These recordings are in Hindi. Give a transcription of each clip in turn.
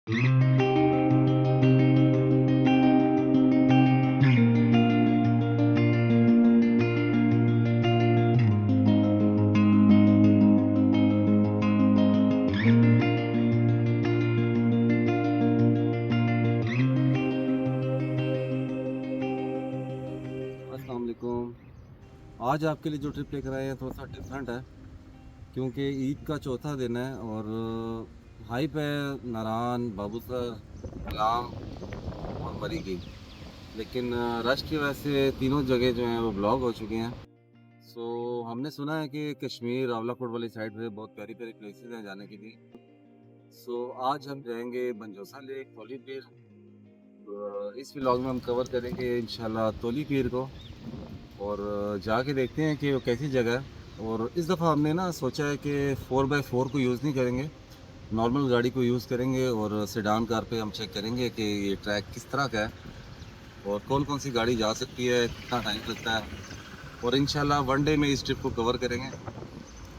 अस्सलाम वालेकुम। आज आपके लिए जो ट्रिप लेकर आए हैं थोड़ा सा डिफरेंट है, क्योंकि ईद का चौथा दिन है और हाइप है नारान, बाबूसर, कलाम और मरी की। लेकिन रश की वजह से तीनों जगह जो हैं वो ब्लॉक हो चुकी हैं। सो हमने सुना है कि कश्मीर रावलाकोट वाली साइड पे बहुत प्यारी प्यारी प्लेसेस हैं जाने के लिए। सो आज हम जाएंगे बंजोसा लेक, तोली पीर। इस व्लॉग में हम कवर करेंगे इंशाल्लाह तोली पीर को और जाके देखते हैं कि वो कैसी जगह है। और इस दफ़ा हमने ना सोचा है कि 4x4 को यूज़ नहीं करेंगे, नॉर्मल गाड़ी को यूज़ करेंगे और सेडान कार पे हम चेक करेंगे कि ये ट्रैक किस तरह का है और कौन कौन सी गाड़ी जा सकती है, कितना टाइम लगता है, और इंशाल्लाह वन डे में इस ट्रिप को कवर करेंगे।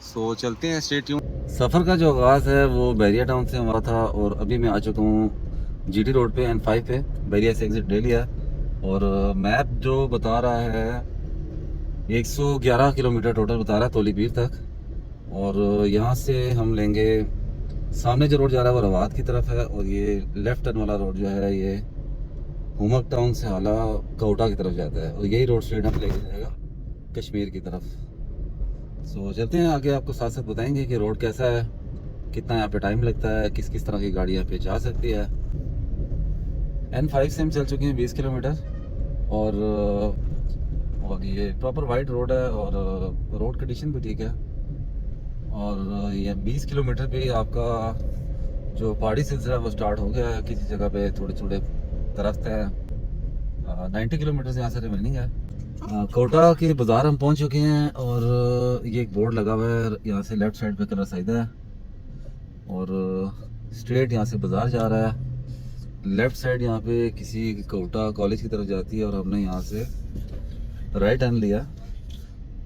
सो चलते हैं, स्टे ट्यून। सफ़र का जो आगाज़ है वो बैरिया टाउन से हुआ था और अभी मैं आ चुका हूँ GT रोड पे, N5 पे। बैरिया से एग्ज़िट ले लिया और मैप जो बता रहा है 111 किलोमीटर टोटल बता रहा है तोली पीर तक। और यहाँ से हम लेंगे, सामने जो रोड जा रहा है वो रवात की तरफ है और ये लेफ़्ट टर्न वाला रोड जो है ये हुमक टाउन से आला कोटा की तरफ जाता है और यही रोड स्ट्रेट हम लेके जाएगा कश्मीर की तरफ। सो चलते हैं आगे, आपको साथ साथ बताएंगे कि रोड कैसा है, कितना यहाँ पे टाइम लगता है, किस किस तरह की गाड़ी यहाँ पे जा सकती है। N5 से हम चल चुके हैं 20 किलोमीटर और ये प्रॉपर वाइड रोड है और रोड कंडीशन भी ठीक है। और ये 20 किलोमीटर पे ही आपका जो पहाड़ी सिलसिला है वो स्टार्ट हो गया है। किसी जगह पे थोड़े थोड़े दरख्त हैं। 90 किलोमीटर से यहाँ से रिमेनिंग है। कोटा के बाज़ार हम पहुँच चुके हैं और ये एक बोर्ड लगा हुआ है, यहाँ से लेफ़्ट साइड पे कलर साइदा है और स्ट्रेट यहाँ से बाज़ार जा रहा है। लेफ़्ट साइड यहाँ पे किसी कोटा कॉलेज की तरफ जाती है और हमने यहाँ से राइट टर्न लिया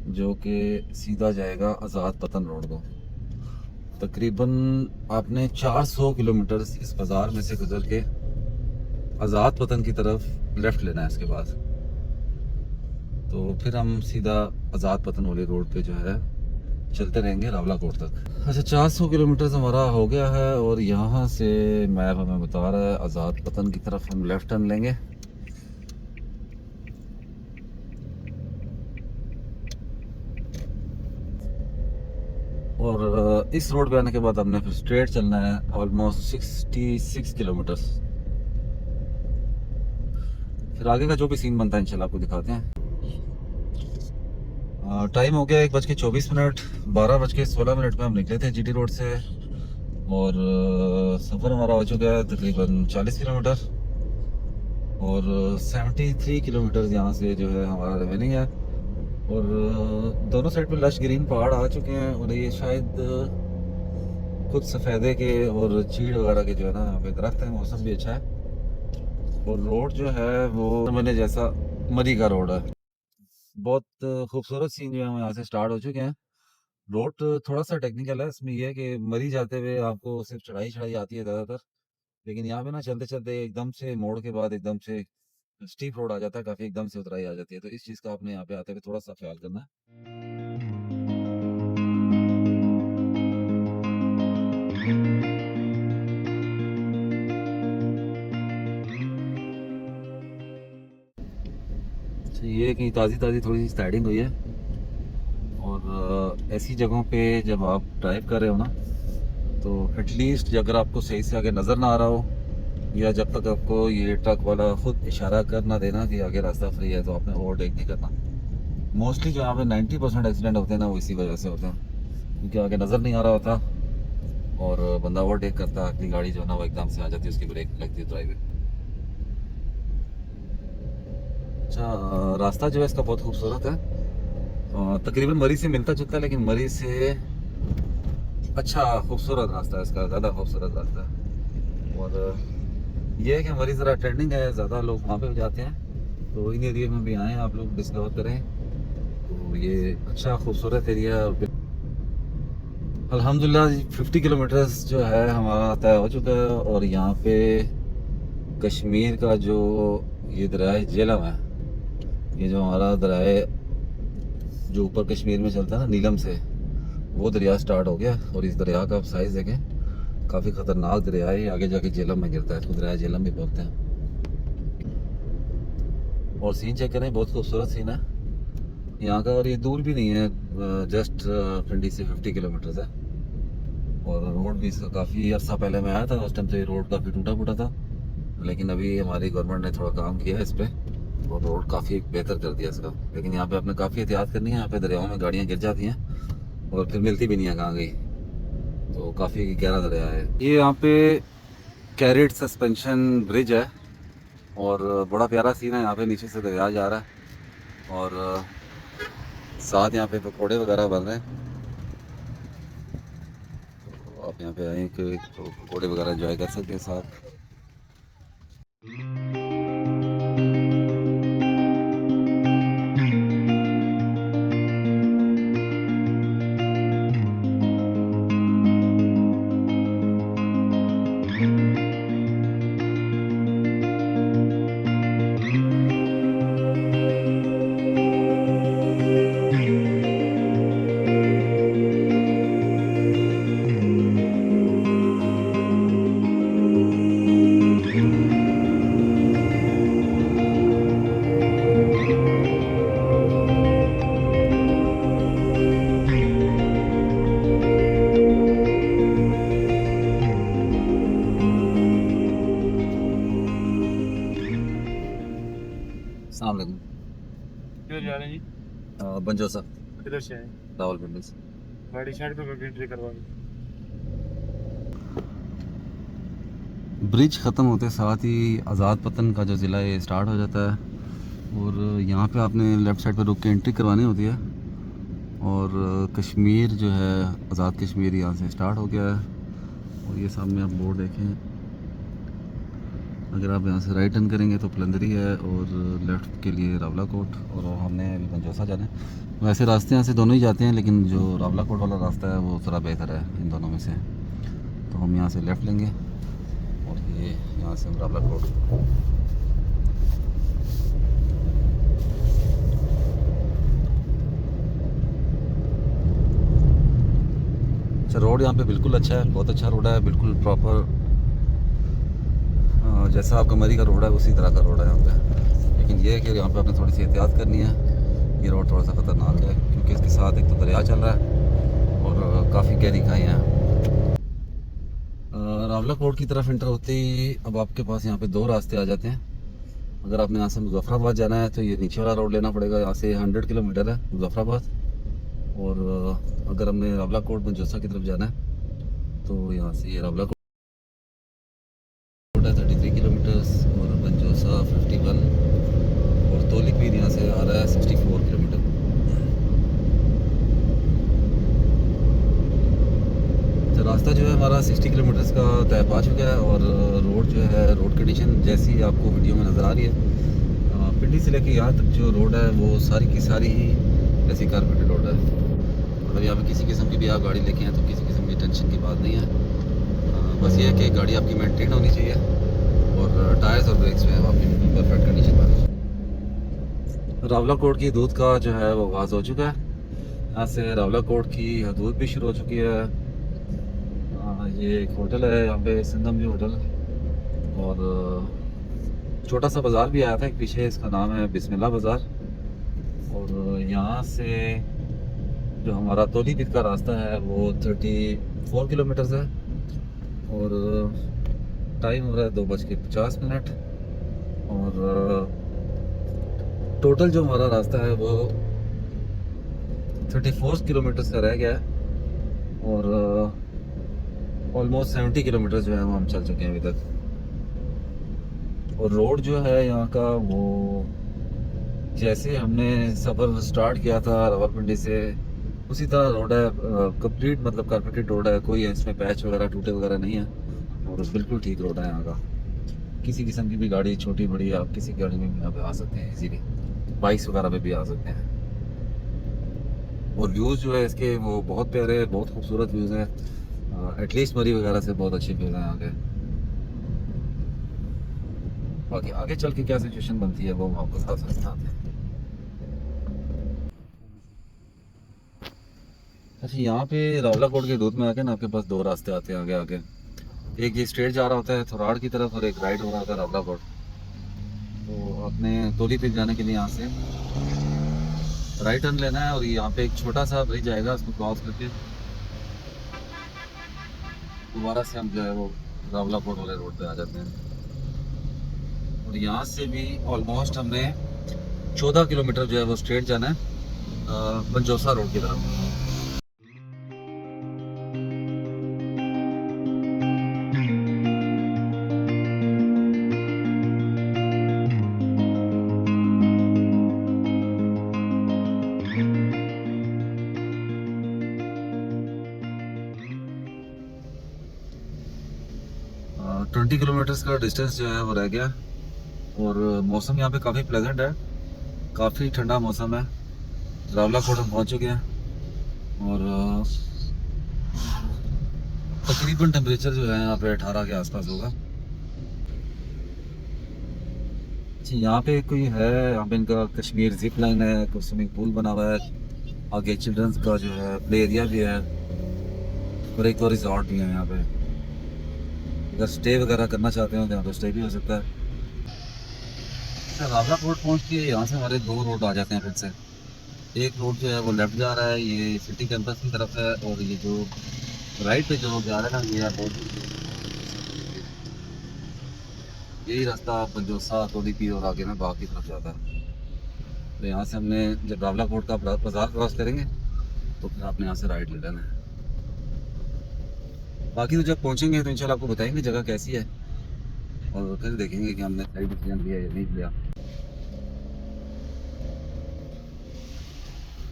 जो कि सीधा जाएगा आज़ाद पतन रोड को। तकरीबन आपने 400 किलोमीटर इस बाज़ार में से गुजर के आज़ाद पतन की तरफ लेफ़्ट लेना है इसके बाद। तो फिर हम सीधा आज़ाद पतन वाले रोड पे जो है चलते रहेंगे रावलाकोट तक। अच्छा, 400 किलोमीटर हमारा हो गया है और यहाँ से मैप हमें बता रहा है आज़ाद पतन की तरफ हम लेफ़्ट टर्न लेंगे। और इस रोड पे आने के बाद हमने फिर स्ट्रेट चलना है ऑलमोस्ट 66 किलोमीटर। फिर आगे का जो भी सीन बनता है इंशाल्लाह आपको दिखाते हैं। टाइम हो गया 1:24, 12:16 पे हम निकले थे GT रोड से और सफ़र हमारा हो चुका है तकरीबन 40 किलोमीटर और 73 किलोमीटर यहाँ से जो है हमारा रिमेनिंग है। और दोनों साइड पे लश ग्रीन पहाड़ आ चुके हैं और ये शायद कुछ सफ़ेदे के और चीड़ वगैरह के जो है ना यहाँ पे दरख्त हैं। मौसम भी अच्छा है और रोड जो है वो मैंने जैसा मरी का रोड है। बहुत खूबसूरत सीन जो है हम यहाँ से स्टार्ट हो चुके हैं। रोड थोड़ा सा टेक्निकल है, इसमें यह है कि मरी जाते हुए आपको सिर्फ चढ़ाई चढ़ाई आती है ज़्यादातर, लेकिन यहाँ पे ना चलते चलते एकदम से मोड़ के बाद एकदम से स्टीप रोड आ जाता है, काफ़ी एकदम से उतराई आ जाती है। तो इस चीज़ का आपने यहाँ पे आते हुए थोड़ा सा ख्याल करना है। अच्छा, ये कहीं ताज़ी ताज़ी थोड़ी सी स्टार्टिंग हुई है और ऐसी जगहों पे जब आप ड्राइव कर रहे हो ना तो एटलीस्ट अगर आपको सही से आगे नज़र ना आ रहा हो या जब तक आपको ये ट्रक वाला खुद इशारा कर ना देना कि आगे रास्ता फ्री है तो आपने ओवरटेक नहीं करना। मोस्टली जो यहाँ पे 90% एक्सीडेंट होते हैं ना वो इसी वजह से होते हैं, क्योंकि आगे नज़र नहीं आ रहा होता और बंदा ओवरटेक करता है, अपनी गाड़ी जो है ना वो एकदम से आ जाती है, उसकी ब्रेक लगती है ड्राइव में। अच्छा, रास्ता जो है इसका बहुत खूबसूरत है। तकरीबन मरी से मिलता जुलता है लेकिन मरी से अच्छा खूबसूरत रास्ता है इसका, ज़्यादा खूबसूरत रास्ता है। और ये है कि मरी ज़रा ट्रेंडिंग है, ज़्यादा लोग वहाँ पे जाते हैं, तो इन एरिया में भी आएँ आप लोग, डिस्कवर करें। तो ये अच्छा खूबसूरत एरिया है। अल्हम्दुलिल्लाह 50 किलोमीटर जो है हमारा तय हो चुका है। और यहाँ पे कश्मीर का जो ये दरिया झेलम है, ये जो हमारा दरिया जो ऊपर कश्मीर में चलता है ना नीलम से, वो दरिया स्टार्ट हो गया। और इस दरिया का आप साइज़ देखें, काफ़ी ख़तरनाक दरिया है। आगे जाके झेलम में गिरता है, इसको दरिया झेलम भी बोलते हैं। और सीन चेक करें, बहुत खूबसूरत सीन है यहाँ का। और ये दूर भी नहीं है, जस्ट पिंडी से 50 किलोमीटर है। और रोड भी इसका काफ़ी अर्सा पहले मैं आया था, उस टाइम तो ये रोड काफ़ी टूटा फूटा था, लेकिन अभी हमारी गवर्नमेंट ने थोड़ा काम किया है इस पर और रोड काफ़ी बेहतर कर दिया इसका। लेकिन यहाँ पे आपने काफ़ी एहतियात करनी है, यहाँ पे दरियाओं में गाड़ियाँ गिर जाती हैं और फिर मिलती भी नहीं है कहाँ गई। तो काफ़ी गहरा दरिया है ये। यहाँ पे कैरेट सस्पेंशन ब्रिज है और बड़ा प्यारा सीन है। यहाँ पे नीचे से दरिया जा रहा है और साथ यहाँ पे पकौड़े वगैरह बन रहे हैं। तो आप यहाँ पे आए कि तो पकौड़े वगैरह एंजॉय कर सकते हैं साथ। अस्सलाम वालेकुम। किधर जा रहे हैं जी? बंजोसा, किधर से आए? रावलपिंडी से। गाड़ी साइड पे करके एंट्री करवा दी। ब्रिज ख़त्म होते साथ ही आज़ाद पतन का जो ज़िला है स्टार्ट हो जाता है। और यहाँ पे आपने लेफ़्ट साइड पे रुक के एंट्री करवानी होती है। और कश्मीर जो है, आज़ाद कश्मीर यहाँ से स्टार्ट हो गया है। और ये सामने आप बोर्ड देखें, अगर आप यहाँ से राइट टर्न करेंगे तो पलंदरी है और लेफ़्ट के लिए रावला कोट। और हमने अभी बंजोसा जाना है। वैसे रास्ते यहाँ से दोनों ही जाते हैं, लेकिन जो रावला कोट वाला रास्ता है वो थोड़ा बेहतर है इन दोनों में से। तो हम यहाँ से लेफ़्ट लेंगे और ये यहाँ से हम रावला कोट। अच्छा, रोड यहाँ पे बिल्कुल अच्छा है, बहुत अच्छा रोड है, बिल्कुल प्रॉपर जैसा आपका मरी का रोड है उसी तरह का रोड है यहाँ पे। लेकिन ये है कि यहाँ पे आपने थोड़ी सी एहतियात करनी है। ये रोड थोड़ा सा ख़तरनाक है क्योंकि इसके साथ एक तो दरिया चल रहा है और काफ़ी गहरी खाइयाँ हैं। रावला कोट की तरफ इंटर होते ही अब आपके पास यहाँ पे दो रास्ते आ जाते हैं। अगर आपने यहाँ से मुजफ्फराबाद जाना है तो ये नीचे वाला रोड लेना पड़ेगा, यहाँ से 100 किलोमीटर है मुजफ्फराबाद। और अगर हमने रावला कोट बंजोसा की तरफ जाना है तो यहाँ से ये रावला 33 किलोमीटर्स और बंजोसा 51 और तोलिक भी यहाँ से आ रहा है 64 किलोमीटर। तो रास्ता जो है हमारा 60 किलोमीटर्स का तय पा चुका है। और रोड जो है, रोड कंडीशन जैसी आपको वीडियो में नज़र आ रही है, पिंडी से लेके यहाँ तक जो रोड है वो सारी की सारी ही ऐसी कारपेटेड रोड है। अगर यहाँ पे किसी किस्म की भी आप गाड़ी लेके हैं तो किसी किस्म की टेंशन की बात नहीं है। बस ये है कि गाड़ी आपकी मेंटेन होनी चाहिए और टायर्स और ब्रेक्स जो है आपकी बिल्कुल परफेक्ट कंडीशन में। रावला कोट की हदूद का जो है वो आगाज़ हो चुका है। यहाँ से रावला कोट की हदूद भी शुरू हो चुकी है। ये एक होटल है यहाँ पे, सिंधम व्यू होटल। और छोटा सा बाज़ार भी आया था एक पीछे, इसका नाम है बिस्मिल्लाह बाज़ार। और यहाँ से जो हमारा तोलीबीत का रास्ता है वो 34 किलोमीटर्स है। और टाइम हो रहा है 2:50। और टोटल जो हमारा रास्ता है वो 34 किलोमीटर्स का रह गया है। और ऑलमोस्ट 70 किलोमीटर जो है वो हम चल चुके हैं अभी तक। और रोड जो है यहाँ का वो जैसे हमने सफ़र स्टार्ट किया था रावलपिंडी से उसी तरह रोड है, कंप्लीट मतलब कारपेटेड रोड है, कोई इसमें पैच वगैरह टूटे वगैरह नहीं है। और बिल्कुल ठीक रोड है यहाँ का। किसी किस्म की भी गाड़ी, छोटी बड़ी, आप किसी गाड़ी में भी यहाँ पे आ सकते हैं इजीली, बाइक्स वगैरह पे भी आ सकते हैं। और व्यूज़ जो है इसके वो बहुत प्यारे, बहुत खूबसूरत व्यूज़ हैं। एटलीस्ट मरी वगैरह से बहुत अच्छे व्यूज़ हैं आगे। बाकी आगे चल के क्या सिचुएशन बनती है वो हम आपको साथ साथ बताते हैं। अच्छा, यहाँ पे रावला कोट के दूध में आके ना आपके पास दो रास्ते आते हैं आगे आगे। एक ये स्ट्रेट जा रहा होता है थोराड़ की तरफ, और एक राइट हो रहा होता है रावला कोट। तो आपने तोली पीर जाने के लिए यहाँ से राइट टर्न लेना है, और यहाँ पे एक छोटा सा ब्रिज आएगा, उसको क्रॉस करके दोबारा से हम जो है वो रावला कोट वाले रोड पे आ जाते हैं। और यहाँ से भी ऑलमोस्ट हमने 14 किलोमीटर जो है वो स्ट्रेट जाना है पंजोसा रोड की तरफ। 20 किलोमीटर्स का डिस्टेंस जो है वो रह गया। और मौसम यहाँ पे काफ़ी प्लेजेंट है, काफ़ी ठंडा मौसम है। रावला कोट हम पहुँच चुके हैं, और तकरीबन टेम्परेचर जो है यहाँ पे 18 के आसपास होगा। अच्छा, यहाँ पे कोई है, यहाँ पे इनका कश्मीर जिप लाइन है, कुछ स्विमिंग पूल बना हुआ है, आगे चिल्ड्रंस का जो है प्ले एरिया भी है, और एक और रिजॉर्ट भी है यहाँ पे। अगर स्टे वगैरह करना चाहते हो तो यहाँ पे स्टे भी हो सकता है। अच्छा, रावला कोट पहुँच के यहाँ से हमारे दो रोड आ जाते हैं फिर से। एक रोड जो है वो लेफ्ट जा रहा है, ये सिटी कैंपस की तरफ है, और ये जो राइट पे जो रोड जा रहा है ना, ये एयरपोर्ट, यही रास्ता पंजोसा तोलीपीर और आगे में बाग की तरफ जाता है। तो यहाँ से हमने जब रावला कोट का बाजार क्रॉस करेंगे तो फिर आपने यहाँ से राइट ले लेना है। बाकी तो जब पहुँचेंगे तो इंशाल्लाह आपको बताएंगे जगह कैसी है, और फिर देखेंगे कि हमने सही डिसीजन लिया या नहीं लिया।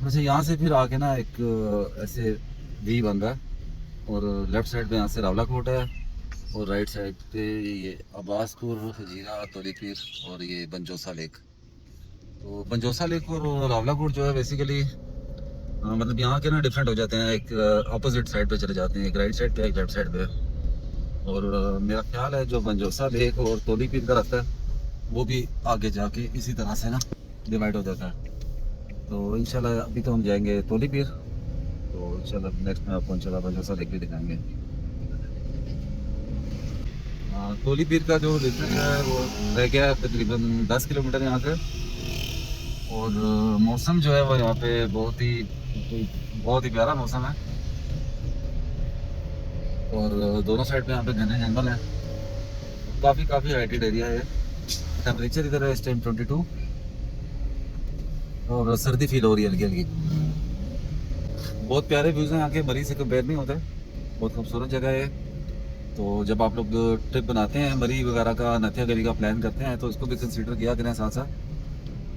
वैसे यहाँ से फिर आके ना एक ऐसे वी बन रहा है, और लेफ्ट साइड पे यहाँ से रावला कोट है, और राइट साइड पे ये अब्बासपुर, हजीरा, तोलीपीर और ये पंजोसा लेक। तो पंजोसा लेक और रावला कोट जो है बेसिकली मतलब यहाँ के ना डिफरेंट हो जाते हैं, एक अपोजिट साइड पे चले जाते हैं, एक राइट साइड पे एक लेफ्ट साइड पे। और मेरा ख्याल है जो पंजोसा लेक और तोलीपीर का रास्ता है वो भी आगे जाके इसी तरह से ना डिवाइड हो जाता है। तो इंशाल्लाह अभी तो हम जाएंगे तोलीपीर, तो इंशाल्लाह नेक्स्ट में आपको इंशाल्लाह पंजोसा लेक भी दिखाएंगे। तोलीपीर का जो डिस्टेंस है वो रह गया है तकरीबन 10 किलोमीटर यहाँ से। और मौसम जो है वो यहाँ पे बहुत ही प्यारा मौसम है, और दोनों साइड पे यहाँ पे घने जंगल है, काफ़ी हाइटेड एरिया है। टेम्परेचर इधर है इस टाइम 22, और सर्दी फील हो रही है हल्की हल्की। बहुत प्यारे व्यूज़ हैं यहाँ के, मरी से कंपेयर नहीं होते, बहुत खूबसूरत जगह है। तो जब आप लोग ट्रिप बनाते हैं मरी वगैरह का, नथिया गली का प्लान करते हैं, तो इसको भी कंसीडर किया करें साथ साथ।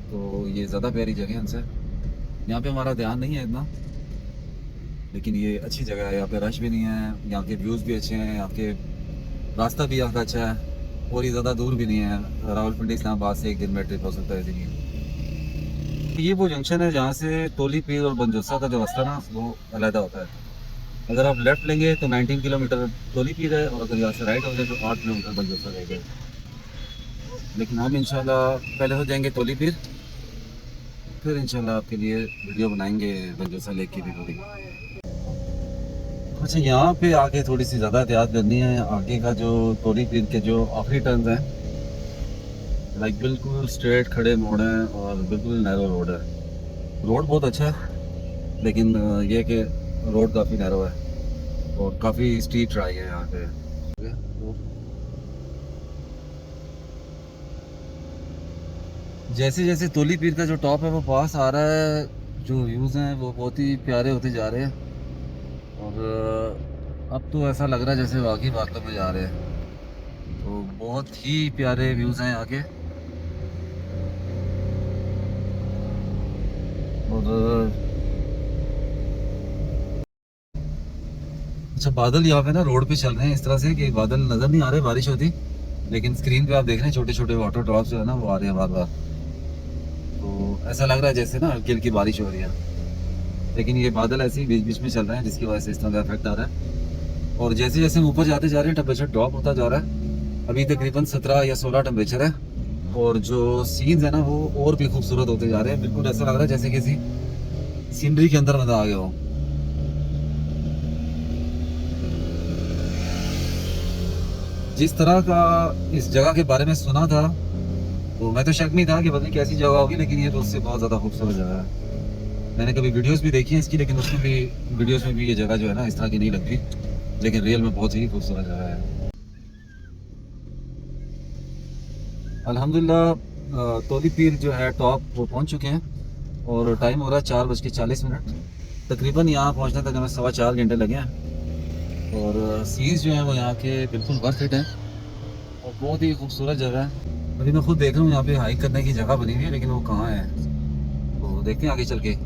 तो ये ज़्यादा प्यारी जगह है इनसे। यहाँ पे हमारा ध्यान नहीं है इतना, लेकिन ये अच्छी जगह है, यहाँ पे रश भी नहीं है, यहाँ के व्यूज़ भी अच्छे हैं, यहाँ के रास्ता भी यहाँ का अच्छा है, और ये ज़्यादा दूर भी नहीं है। रावलपिंडी इस्लामाबाद से एक दिन में ट्रिप हो सकता है इसीलिए। ये वो जंक्शन है जहाँ से तोलीपीर और पंजोसा का जो रास्ता ना वो अलग होता है। अगर आप लेफ्ट लेंगे तो 19 किलोमीटर तोलीपीर है, और अगर यहाँ से राइट हो जाए तो 8 किलोमीटर पंजोसा रहेगा। लेकिन हम इंशाल्लाह पहले तो जाएंगे तोलीपीर, फिर इंशाल्लाह आपके लिए वीडियो बनाएंगे पंजोसा लेक की भी थोड़ी। अच्छा, यहाँ पे आके थोड़ी सी ज़्यादा एहतियात करनी है। आगे का जो तोलीपीर के जो आखिरी टर्न है, लाइक बिल्कुल स्ट्रेट खड़े मोड़ हैं, और बिल्कुल नैरो रोड है। रोड बहुत अच्छा है, लेकिन ये कि रोड काफ़ी नैरो है, और काफ़ी स्टीप ट्राई है यहाँ पे। जैसे जैसे तोलीपीर का जो टॉप है वो पास आ रहा है, जो व्यूज़ हैं वो बहुत ही प्यारे होते जा रहे हैं, और अब तो ऐसा लग रहा है जैसे वाकई वास्तव में जा रहे हैं। तो बहुत ही प्यारे व्यूज़ हैं आगे। और अच्छा, बादल यहाँ पे ना रोड पे चल रहे हैं इस तरह से कि बादल नज़र नहीं आ रहे, बारिश होती, लेकिन स्क्रीन पे आप देख रहे हैं छोटे छोटे वाटर ड्रॉप्स जो है ना वो आ रहे हैं बार बार। तो ऐसा लग रहा है जैसे ना हल्की हल्की बारिश हो रही है। लेकिन ये बादल ऐसे ही बीच बीच में चल रहे हैं जिसकी वजह से इस तरह का इफेक्ट आ रहा है। और जैसे जैसे हम ऊपर जाते जा रहे हैं टेम्परेचर ड्रॉप होता जा रहा है। अभी तकरीबन 17 या 16 टेम्परेचर है और जो सीन्स है ना वो और भी खूबसूरत होते जा रहे हैं। बिल्कुल ऐसा लग रहा है जैसे किसी सीनरी के अंदर मजा आ गया हो। जिस तरह का इस जगह के बारे में सुना था तो मैं तो शक में था कि पता नहीं कैसी जगह होगी, लेकिन ये तो उससे बहुत ज़्यादा खूबसूरत जगह है। मैंने कभी वीडियोस भी देखी हैं इसकी, लेकिन उसमें भी वीडियोस में भी ये जगह जो है ना इस तरह की नहीं लगती, लेकिन रियल में बहुत ही खूबसूरत जगह है। अल्हम्दुलिल्लाह तोली पीर जो है टॉप वो पहुंच चुके हैं और टाइम हो रहा है 4:40। तकरीबन यहाँ पहुंचने तक हमें 4.25 घंटे लगे हैं। और सीन्स जो हैं वो यहाँ के बिल्कुल वर्थ इट हैं और बहुत ही खूबसूरत जगह है। अभी मैं खुद देख रहा हूँ यहाँ पे हाइक करने की जगह बनी हुई है, लेकिन वो कहाँ है तो देखते हैं आगे चल के।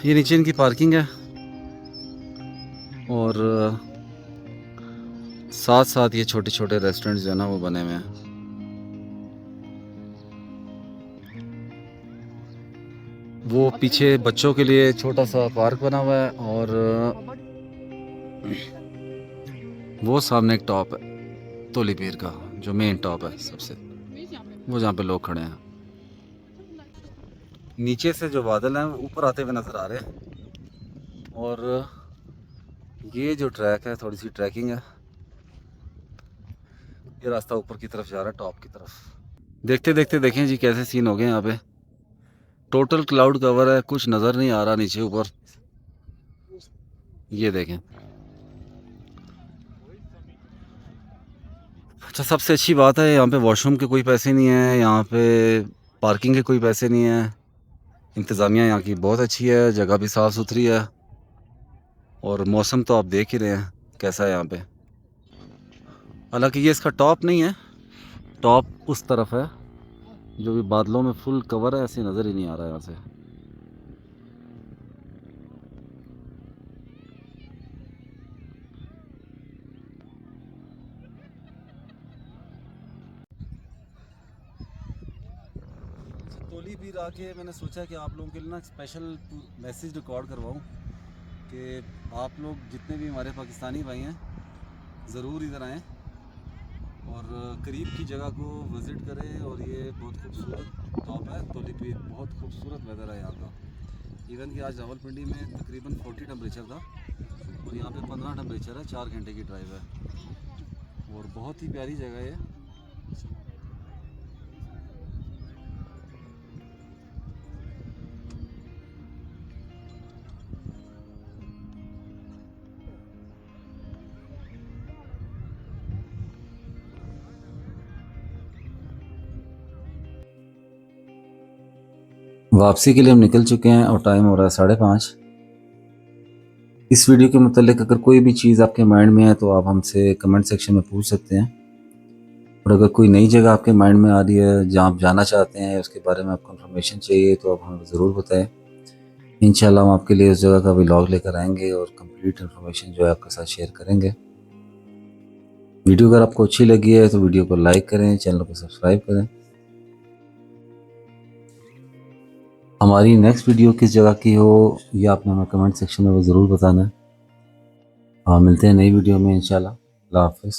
ये नीचे इनकी पार्किंग है और साथ साथ ये छोटे छोटे रेस्टोरेंट जो है ना वो बने हुए हैं। वो पीछे बच्चों के लिए छोटा सा पार्क बना हुआ है और वो सामने एक टॉप है तोली पीर का जो मेन टॉप है सबसे, वो जहाँ पे लोग खड़े हैं। नीचे से जो बादल हैं ऊपर आते हुए नज़र आ रहे हैं और ये जो ट्रैक है थोड़ी सी ट्रैकिंग है। ये रास्ता ऊपर की तरफ जा रहा है टॉप की तरफ। देखते देखते देखें जी कैसे सीन हो गए यहाँ पे। टोटल क्लाउड कवर है, कुछ नज़र नहीं आ रहा नीचे ऊपर। ये देखें। अच्छा सबसे अच्छी बात है यहाँ पे वॉशरूम के कोई पैसे नहीं है, यहाँ पे पार्किंग के कोई पैसे नहीं है। इंतज़ामिया यहाँ की बहुत अच्छी है, जगह भी साफ़ सुथरी है और मौसम तो आप देख ही रहे हैं कैसा है यहाँ पे। हालांकि ये इसका टॉप नहीं है, टॉप उस तरफ है जो भी बादलों में फुल कवर है, ऐसे नज़र ही नहीं आ रहा है यहाँ से। तोली पीर आके मैंने सोचा कि आप लोगों के लिए ना स्पेशल मैसेज रिकॉर्ड करवाऊँ कि आप लोग जितने भी हमारे पाकिस्तानी भाई हैं ज़रूर इधर आएँ और करीब की जगह को विज़िट करें। और ये बहुत खूबसूरत टॉप है तोली पीर, बहुत खूबसूरत वेदर है यहाँ का। इवन कि आज रावलपिंडी में तकरीबन 40 टेम्परेचर था और यहाँ पे 15 टेम्परेचर है। 4 घंटे की ड्राइव है और बहुत ही प्यारी जगह है। वापसी के लिए हम निकल चुके हैं और टाइम हो रहा है 5:30। इस वीडियो के मुतालिक अगर कोई भी चीज़ आपके माइंड में है तो आप हमसे कमेंट सेक्शन में पूछ सकते हैं। और अगर कोई नई जगह आपके माइंड में आ रही है जहाँ आप जाना चाहते हैं, उसके बारे में आपको इन्फॉर्मेशन चाहिए तो आप हमें ज़रूर बताएं। इंशाल्लाह हम आपके लिए उस जगह का व्लॉग लेकर आएंगे और कंप्लीट इन्फॉर्मेशन जो है आपके साथ शेयर करेंगे। वीडियो अगर आपको अच्छी लगी है तो वीडियो को लाइक करें, चैनल को सब्सक्राइब करें। हमारी नेक्स्ट वीडियो किस जगह की हो ये आपने हमें कमेंट सेक्शन में ज़रूर बताना है। मिलते हैं नई वीडियो में इंशाल्लाह। अल्लाह हाफ़िज़।